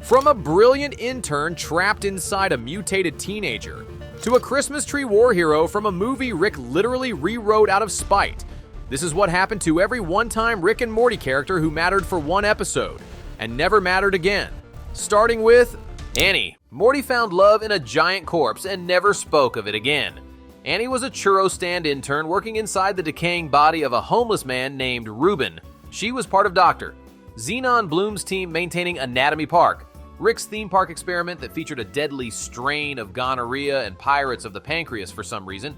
From a brilliant intern trapped inside a mutated teenager, to a Christmas tree war hero from a movie Rick literally rewrote out of spite, this is what happened to every one-time Rick and Morty character who mattered for one episode, and never mattered again. Starting with Annie. Morty found love in a giant corpse and never spoke of it again. Annie was a churro stand intern working inside the decaying body of a homeless man named Ruben. She was part of Dr. Xenon Bloom's team maintaining Anatomy Park, Rick's theme park experiment that featured a deadly strain of gonorrhea and pirates of the pancreas for some reason.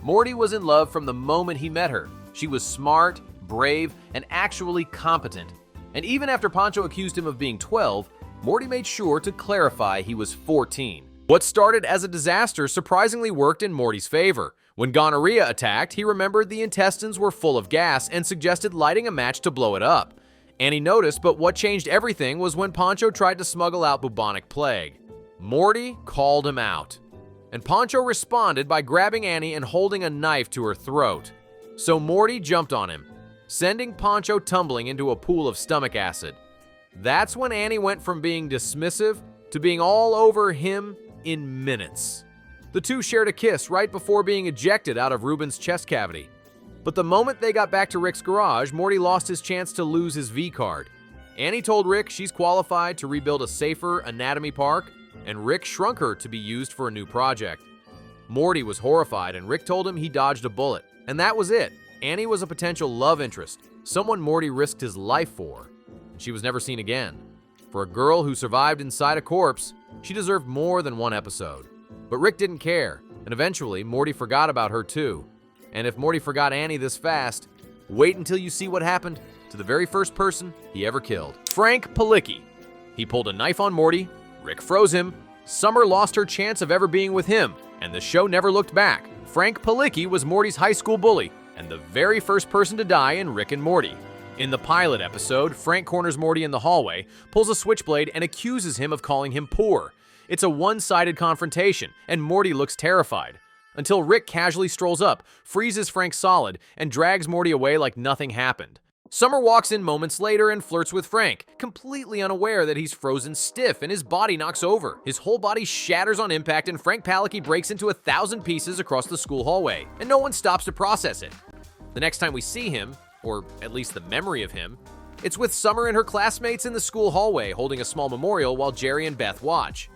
Morty was in love from the moment he met her. She was smart, brave, and actually competent. And even after Pancho accused him of being 12, Morty made sure to clarify he was 14. What started as a disaster surprisingly worked in Morty's favor. When gonorrhea attacked, he remembered the intestines were full of gas and suggested lighting a match to blow it up. Annie noticed, but what changed everything was when Pancho tried to smuggle out bubonic plague. Morty called him out, and Pancho responded by grabbing Annie and holding a knife to her throat. So Morty jumped on him, sending Pancho tumbling into a pool of stomach acid. That's when Annie went from being dismissive to being all over him in minutes. The two shared a kiss right before being ejected out of Ruben's chest cavity. But the moment they got back to Rick's garage, Morty lost his chance to lose his V-card. Annie told Rick she's qualified to rebuild a safer anatomy park, and Rick shrunk her to be used for a new project. Morty was horrified, and Rick told him he dodged a bullet. And that was it. Annie was a potential love interest, someone Morty risked his life for. And she was never seen again. For a girl who survived inside a corpse, she deserved more than one episode. But Rick didn't care, and eventually Morty forgot about her too. And if Morty forgot Annie this fast, wait until you see what happened to the very first person he ever killed. Frank Palicki. He pulled a knife on Morty, Rick froze him, Summer lost her chance of ever being with him, and the show never looked back. Frank Palicki was Morty's high school bully, and the very first person to die in Rick and Morty. In the pilot episode, Frank corners Morty in the hallway, pulls a switchblade, and accuses him of calling him poor. It's a one-sided confrontation, and Morty looks terrified. Until Rick casually strolls up, freezes Frank solid, and drags Morty away like nothing happened. Summer walks in moments later and flirts with Frank, completely unaware that he's frozen stiff and his body knocks over. His whole body shatters on impact and Frank Palicki breaks into 1,000 pieces across the school hallway, and no one stops to process it. The next time we see him, or at least the memory of him, it's with Summer and her classmates in the school hallway holding a small memorial while Jerry and Beth watch.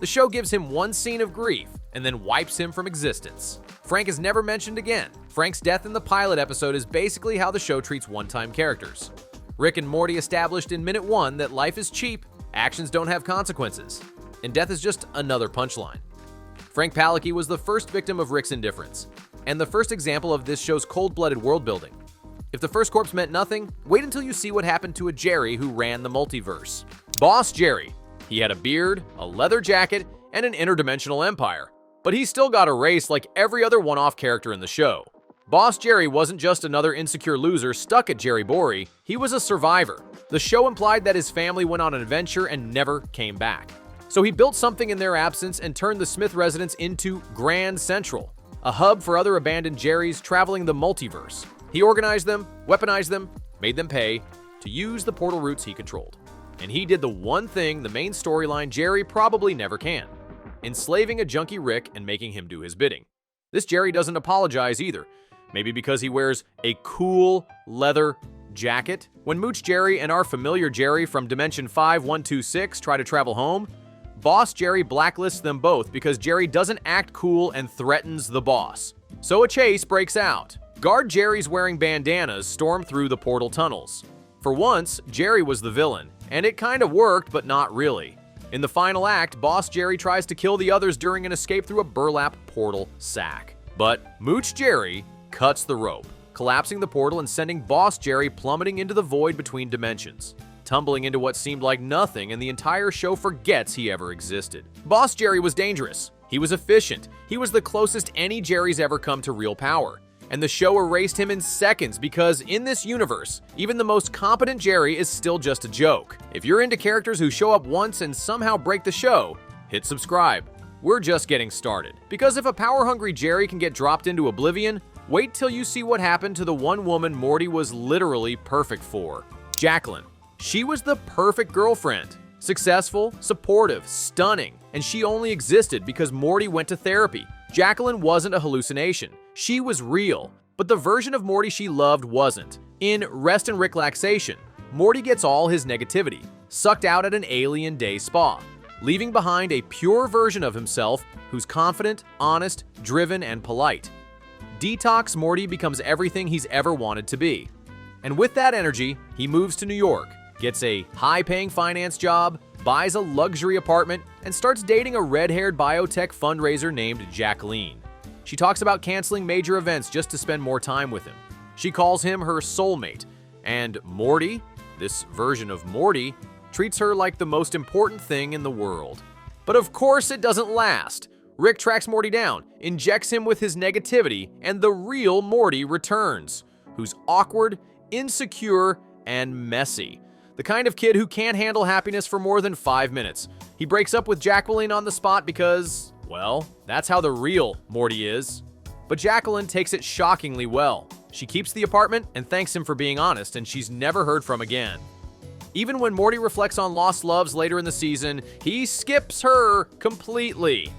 The show gives him one scene of grief, and then wipes him from existence. Frank is never mentioned again. Frank's death in the pilot episode is basically how the show treats one-time characters. Rick and Morty established in minute 1 that life is cheap, actions don't have consequences, and death is just another punchline. Frank Palicki was the first victim of Rick's indifference, and the first example of this show's cold-blooded world-building. If the first corpse meant nothing, wait until you see what happened to a Jerry who ran the multiverse. Boss Jerry. He had a beard, a leather jacket, and an interdimensional empire. But he still got erased like every other one-off character in the show. Boss Jerry wasn't just another insecure loser stuck at Jerry Bory, he was a survivor. The show implied that his family went on an adventure and never came back. So he built something in their absence and turned the Smith residence into Grand Central, a hub for other abandoned Jerrys traveling the multiverse. He organized them, weaponized them, made them pay to use the portal routes he controlled. And he did the one thing the main storyline Jerry probably never can: enslaving a junkie Rick and making him do his bidding. This Jerry doesn't apologize either, maybe because he wears a cool leather jacket. When Mooch Jerry and our familiar Jerry from Dimension 5126 try to travel home, Boss Jerry blacklists them both because Jerry doesn't act cool and threatens the boss. So a chase breaks out. Guard Jerry's wearing bandanas storm through the portal tunnels. For once, Jerry was the villain, and it kind of worked, but not really. In the final act, Boss Jerry tries to kill the others during an escape through a burlap portal sack. But Mooch Jerry cuts the rope, collapsing the portal and sending Boss Jerry plummeting into the void between dimensions, tumbling into what seemed like nothing, and the entire show forgets he ever existed. Boss Jerry was dangerous. He was efficient. He was the closest any Jerry's ever come to real power. And the show erased him in seconds because in this universe, even the most competent Jerry is still just a joke. If you're into characters who show up once and somehow break the show, hit subscribe. We're just getting started. Because if a power-hungry Jerry can get dropped into oblivion, wait till you see what happened to the one woman Morty was literally perfect for. Jacqueline. She was the perfect girlfriend. Successful, supportive, stunning, and she only existed because Morty went to therapy. Jacqueline wasn't a hallucination. She was real, but the version of Morty she loved wasn't. In Rest and Relaxation, Morty gets all his negativity sucked out at an alien day spa, leaving behind a pure version of himself who's confident, honest, driven, and polite. Detox Morty becomes everything he's ever wanted to be. And with that energy, he moves to New York, gets a high-paying finance job, buys a luxury apartment, and starts dating a red-haired biotech fundraiser named Jacqueline. She talks about canceling major events just to spend more time with him. She calls him her soulmate, and Morty, this version of Morty, treats her like the most important thing in the world. But of course it doesn't last. Rick tracks Morty down, injects him with his negativity, and the real Morty returns, who's awkward, insecure, and messy. The kind of kid who can't handle happiness for more than 5 minutes. He breaks up with Jacqueline on the spot because, well, that's how the real Morty is. But Jacqueline takes it shockingly well. She keeps the apartment and thanks him for being honest, and she's never heard from again. Even when Morty reflects on lost loves later in the season, he skips her completely.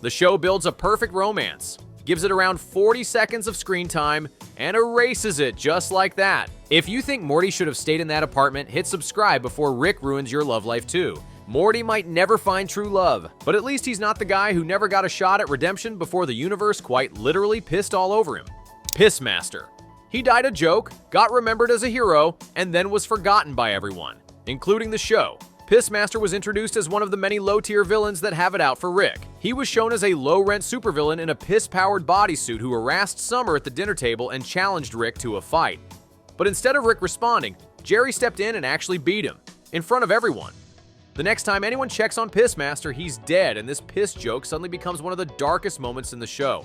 The show builds a perfect romance, gives it around 40 seconds of screen time, and erases it just like that. If you think Morty should have stayed in that apartment, hit subscribe before Rick ruins your love life too. Morty might never find true love, but at least he's not the guy who never got a shot at redemption before the universe quite literally pissed all over him. Pissmaster. He died a joke, got remembered as a hero, and then was forgotten by everyone, including the show. Pissmaster was introduced as one of the many low-tier villains that have it out for Rick. He was shown as a low-rent supervillain in a piss-powered bodysuit who harassed Summer at the dinner table and challenged Rick to a fight. But instead of Rick responding, Jerry stepped in and actually beat him, in front of everyone. The next time anyone checks on Pissmaster, he's dead, and this piss joke suddenly becomes one of the darkest moments in the show.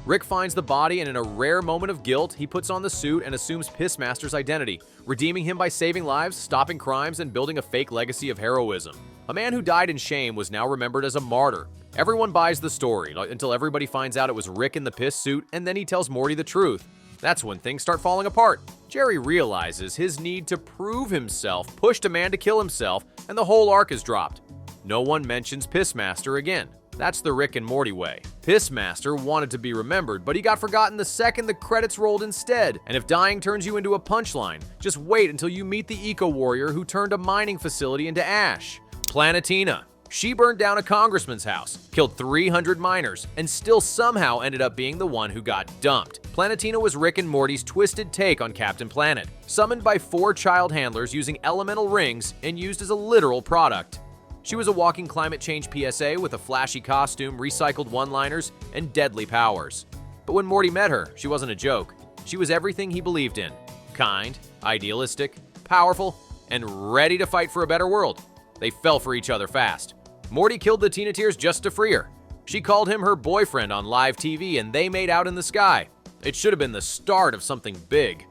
Rick finds the body, and in a rare moment of guilt, he puts on the suit and assumes Pissmaster's identity, redeeming him by saving lives, stopping crimes, and building a fake legacy of heroism. A man who died in shame was now remembered as a martyr. Everyone buys the story, until everybody finds out it was Rick in the piss suit, and then he tells Morty the truth. That's when things start falling apart. Jerry realizes his need to prove himself pushed a man to kill himself, and the whole arc is dropped. No one mentions Pissmaster again. That's the Rick and Morty way. Pissmaster wanted to be remembered, but he got forgotten the second the credits rolled instead. And if dying turns you into a punchline, just wait until you meet the eco-warrior who turned a mining facility into ash. Planetina. She burned down a congressman's house, killed 300 miners, and still somehow ended up being the one who got dumped. Planetina was Rick and Morty's twisted take on Captain Planet, summoned by 4 child handlers using elemental rings and used as a literal product. She was a walking climate change PSA with a flashy costume, recycled one-liners, and deadly powers. But when Morty met her, she wasn't a joke. She was everything he believed in. Kind, idealistic, powerful, and ready to fight for a better world. They fell for each other fast. Morty killed the Teenateers just to free her. She called him her boyfriend on live TV, and they made out in the sky. It should have been the start of something big.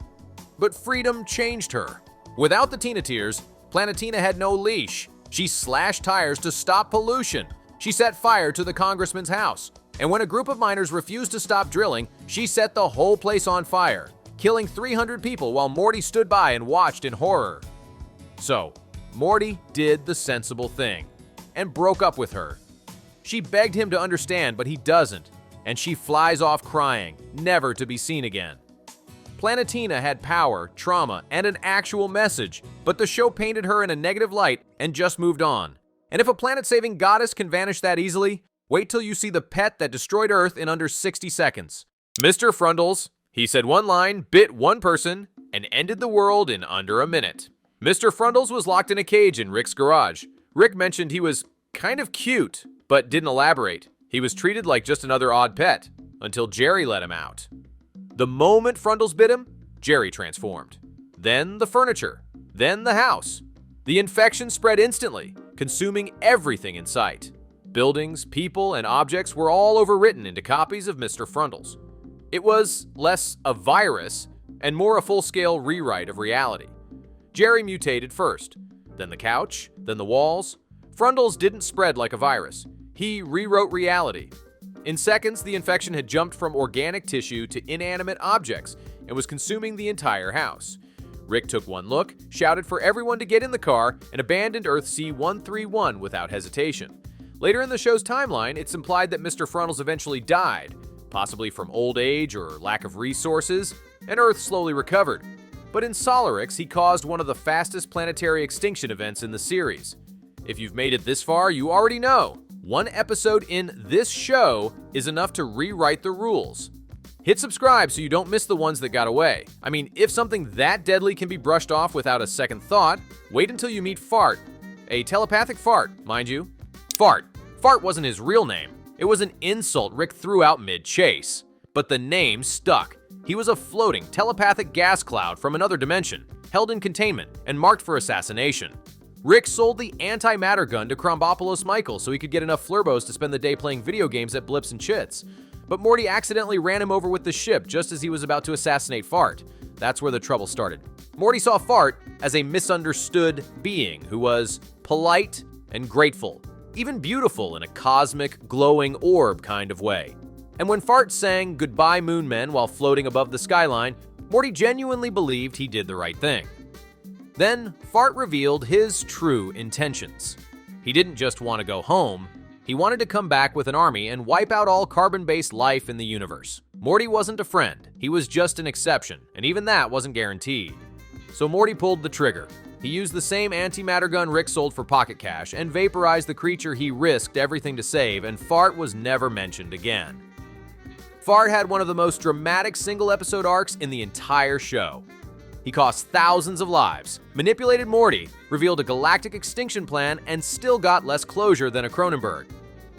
But freedom changed her. Without the Teenateers, Planetina had no leash. She slashed tires to stop pollution. She set fire to the congressman's house. And when a group of miners refused to stop drilling, she set the whole place on fire, killing 300 people while Morty stood by and watched in horror. So, Morty did the sensible thing and broke up with her. She begged him to understand, but he doesn't, and she flies off crying, never to be seen again. Planetina had power, trauma, and an actual message, but the show painted her in a negative light and just moved on. And if a planet-saving goddess can vanish that easily, wait till you see the pet that destroyed Earth in under 60 seconds. Mr. Frundles, he said one line, bit one person, and ended the world in under a minute. Mr. Frundles was locked in a cage in Rick's garage. Rick mentioned he was kind of cute, but didn't elaborate. He was treated like just another odd pet, until Jerry let him out. The moment Frundles bit him, Jerry transformed. Then the furniture. Then the house. The infection spread instantly, consuming everything in sight. Buildings, people, and objects were all overwritten into copies of Mr. Frundles. It was less a virus and more a full-scale rewrite of reality. Jerry mutated first, then the couch, then the walls. Frundles didn't spread like a virus. He rewrote reality. In seconds, the infection had jumped from organic tissue to inanimate objects and was consuming the entire house. Rick took one look, shouted for everyone to get in the car, and abandoned Earth C-131 without hesitation. Later in the show's timeline, it's implied that Mr. Frontals eventually died, possibly from old age or lack of resources, and Earth slowly recovered. But in Solarix, he caused one of the fastest planetary extinction events in the series. If you've made it this far, you already know. One episode in this show is enough to rewrite the rules. Hit subscribe so you don't miss the ones that got away. I mean, if something that deadly can be brushed off without a second thought, wait until you meet Fart. A telepathic fart, mind you. Fart. Fart wasn't his real name. It was an insult Rick threw out mid-chase. But the name stuck. He was a floating, telepathic gas cloud from another dimension, held in containment and marked for assassination. Rick sold the antimatter gun to Krombopolis Michael so he could get enough flurbos to spend the day playing video games at Blips and Chits. But Morty accidentally ran him over with the ship just as he was about to assassinate Fart. That's where the trouble started. Morty saw Fart as a misunderstood being who was polite and grateful, even beautiful in a cosmic, glowing orb kind of way. And when Fart sang "Goodbye Moon Men" while floating above the skyline, Morty genuinely believed he did the right thing. Then, Fart revealed his true intentions. He didn't just want to go home, he wanted to come back with an army and wipe out all carbon-based life in the universe. Morty wasn't a friend, he was just an exception, and even that wasn't guaranteed. So Morty pulled the trigger. He used the same antimatter gun Rick sold for pocket cash and vaporized the creature he risked everything to save, and Fart was never mentioned again. Fart had one of the most dramatic single-episode arcs in the entire show. He cost thousands of lives, manipulated Morty, revealed a galactic extinction plan, and still got less closure than a Cronenberg.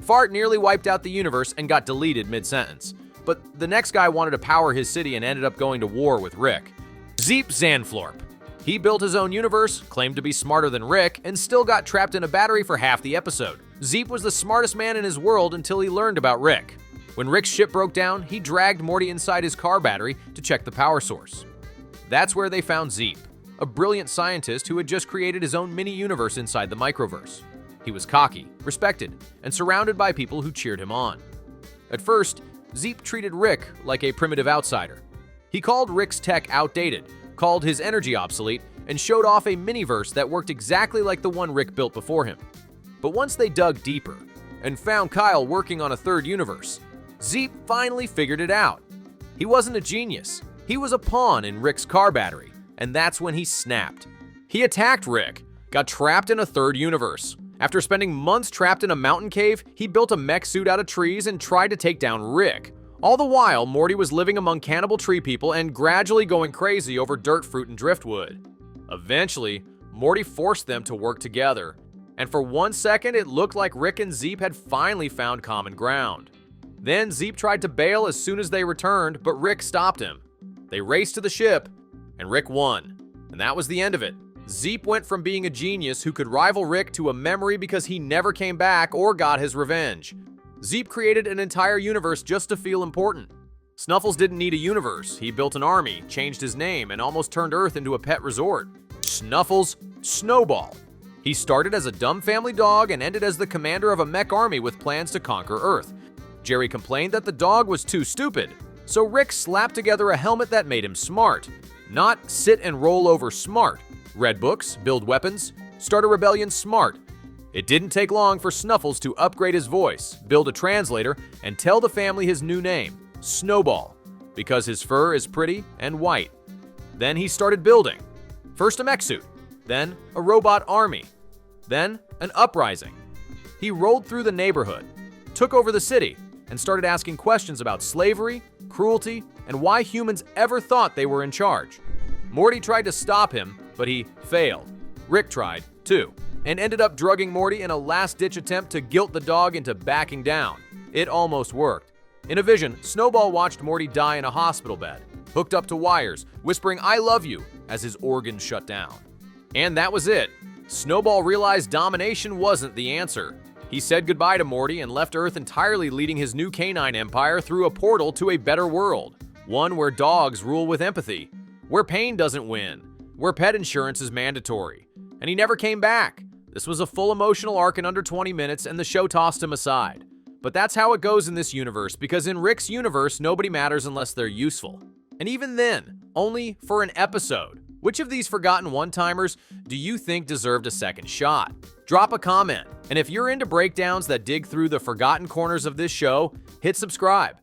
Fart nearly wiped out the universe and got deleted mid-sentence. But the next guy wanted to power his city and ended up going to war with Rick. Zeep Zanflorp. He built his own universe, claimed to be smarter than Rick, and still got trapped in a battery for half the episode. Zeep was the smartest man in his world until he learned about Rick. When Rick's ship broke down, he dragged Morty inside his car battery to check the power source. That's where they found Zeep, a brilliant scientist who had just created his own mini-universe inside the microverse. He was cocky, respected, and surrounded by people who cheered him on. At first, Zeep treated Rick like a primitive outsider. He called Rick's tech outdated, called his energy obsolete, and showed off a miniverse that worked exactly like the one Rick built before him. But once they dug deeper and found Kyle working on a third universe, Zeep finally figured it out. He wasn't a genius. He was a pawn in Rick's car battery, and that's when he snapped. He attacked Rick, got trapped in a third universe. After spending months trapped in a mountain cave, he built a mech suit out of trees and tried to take down Rick. All the while, Morty was living among cannibal tree people and gradually going crazy over dirt, fruit, and driftwood. Eventually, Morty forced them to work together, and for 1 second it looked like Rick and Zeep had finally found common ground. Then Zeep tried to bail as soon as they returned, but Rick stopped him. They raced to the ship, and Rick won. And that was the end of it. Zeep went from being a genius who could rival Rick to a memory because he never came back or got his revenge. Zeep created an entire universe just to feel important. Snuffles didn't need a universe. He built an army, changed his name, and almost turned Earth into a pet resort. Snuffles Snowball. He started as a dumb family dog and ended as the commander of a mech army with plans to conquer Earth. Jerry complained that the dog was too stupid, so Rick slapped together a helmet that made him smart. Not sit and roll over smart. Read books, build weapons, start a rebellion smart. It didn't take long for Snuffles to upgrade his voice, build a translator, and tell the family his new name, Snowball, because his fur is pretty and white. Then he started building. First a mech suit, then a robot army, then an uprising. He rolled through the neighborhood, took over the city, and started asking questions about slavery, cruelty, and why humans ever thought they were in charge. Morty tried to stop him, but he failed. Rick tried, too, and ended up drugging Morty in a last-ditch attempt to guilt the dog into backing down. It almost worked. In a vision, Snowball watched Morty die in a hospital bed, hooked up to wires, whispering "I love you" as his organs shut down. And that was it. Snowball realized domination wasn't the answer. He said goodbye to Morty and left Earth entirely, leading his new canine empire through a portal to a better world. One where dogs rule with empathy, where pain doesn't win, where pet insurance is mandatory. And he never came back. This was a full emotional arc in under 20 minutes, and the show tossed him aside. But that's how it goes in this universe, because in Rick's universe, nobody matters unless they're useful. And even then, only for an episode. Which of these forgotten one-timers do you think deserved a second shot? Drop a comment, and if you're into breakdowns that dig through the forgotten corners of this show, hit subscribe.